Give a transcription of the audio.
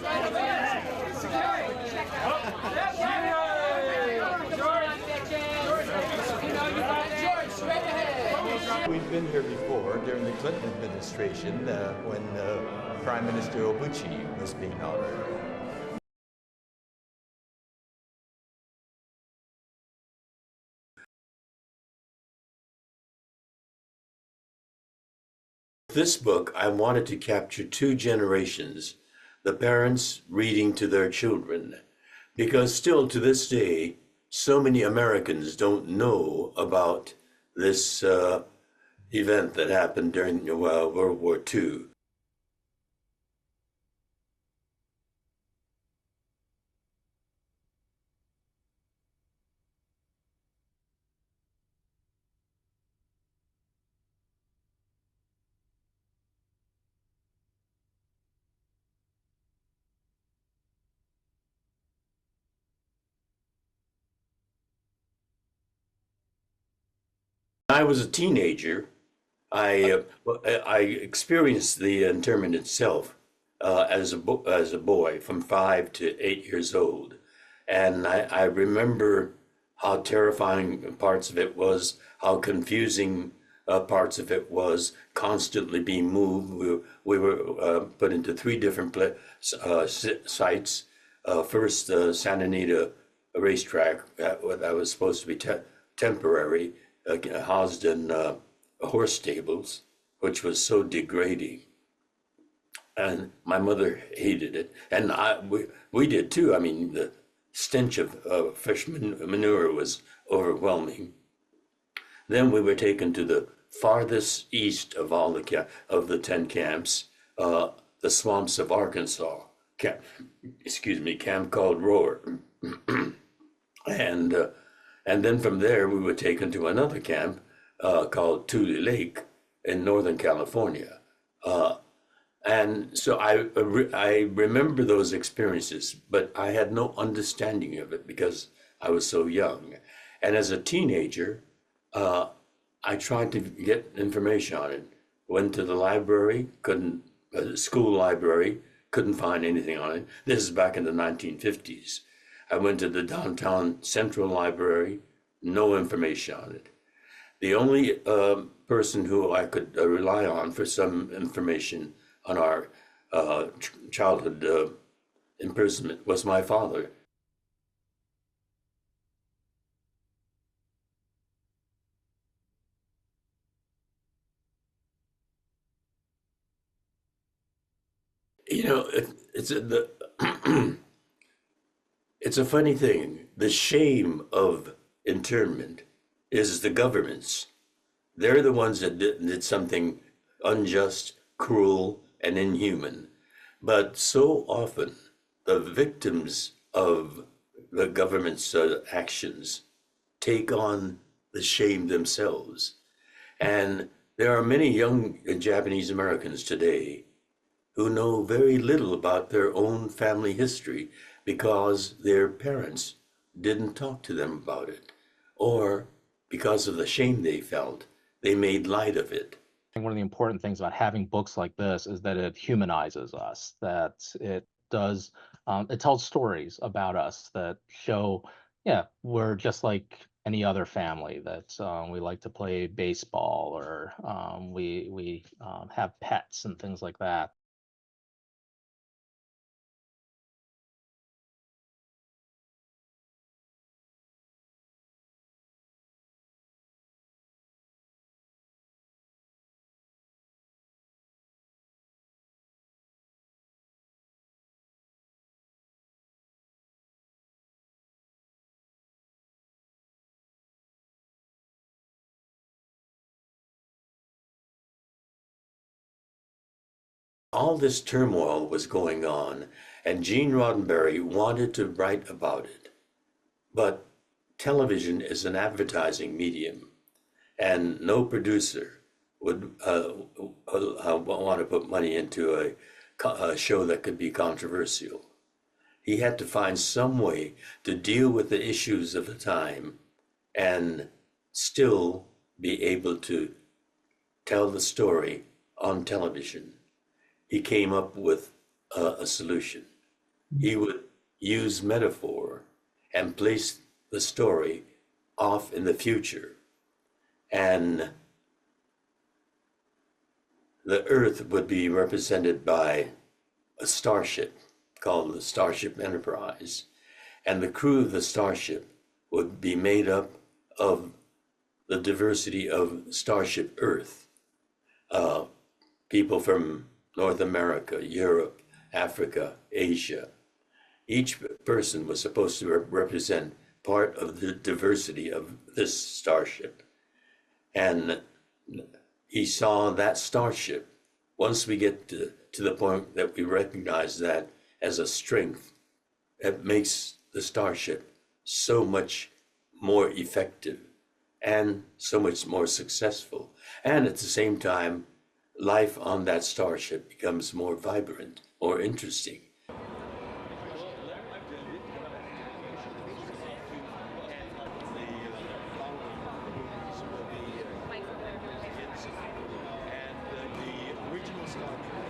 We've been here before during the Clinton administration when Prime Minister Obuchi was being honored. This book, I wanted to capture two generations, the parents reading to their children, because still to this day, so many Americans don't know about this event that happened during World War II. When I was a teenager, I experienced the internment itself as a boy from 5 to 8 years old, and I remember how terrifying parts of it was, how confusing parts of it was, constantly being moved. We were put into 3 different sites. First, Santa Anita racetrack that was supposed to be temporary, housed in horse stables, which was so degrading. And my mother hated it, and we did too. I mean, the stench of fish manure was overwhelming. Then we were taken to the farthest east of all the 10 camps, the swamps of Arkansas. Camp called Roar. And then from there, we were taken to another camp called Tule Lake in Northern California. And so I remember those experiences, but I had no understanding of it because I was so young. And as a teenager, I tried to get information on it. Went to the library, school library, couldn't find anything on it. This is back in the 1950s. I went to the downtown Central Library, no information on it. The only person who I could rely on for some information on our childhood imprisonment was my father. You know, it's a funny thing. The shame of internment is the government's. They're the ones that did something unjust, cruel, and inhuman. But so often, the victims of the government's actions take on the shame themselves. And there are many young Japanese Americans today who know very little about their own family history because their parents didn't talk to them about it, or because of the shame they felt, they made light of it. One of the important things about having books like this is that it humanizes us, that it does, it tells stories about us that show, yeah, we're just like any other family, that we like to play baseball, or we have pets and things like that. All this turmoil was going on, and Gene Roddenberry wanted to write about it. But television is an advertising medium, and no producer would want to put money into a show that could be controversial. He had to find some way to deal with the issues of the time and still be able to tell the story on television. He came up with a solution. he would use metaphor and place the story off in the future. And the Earth would be represented by a starship called the Starship Enterprise. And the crew of the starship would be made up of the diversity of Starship Earth. People from North America, Europe, Africa, Asia. Each person was supposed to represent part of the diversity of this starship. And he saw that starship. Once we get to the point that we recognize that as a strength, it makes the starship so much more effective and so much more successful. And at the same time, life on that starship becomes more vibrant, more interesting. And the original Star Trek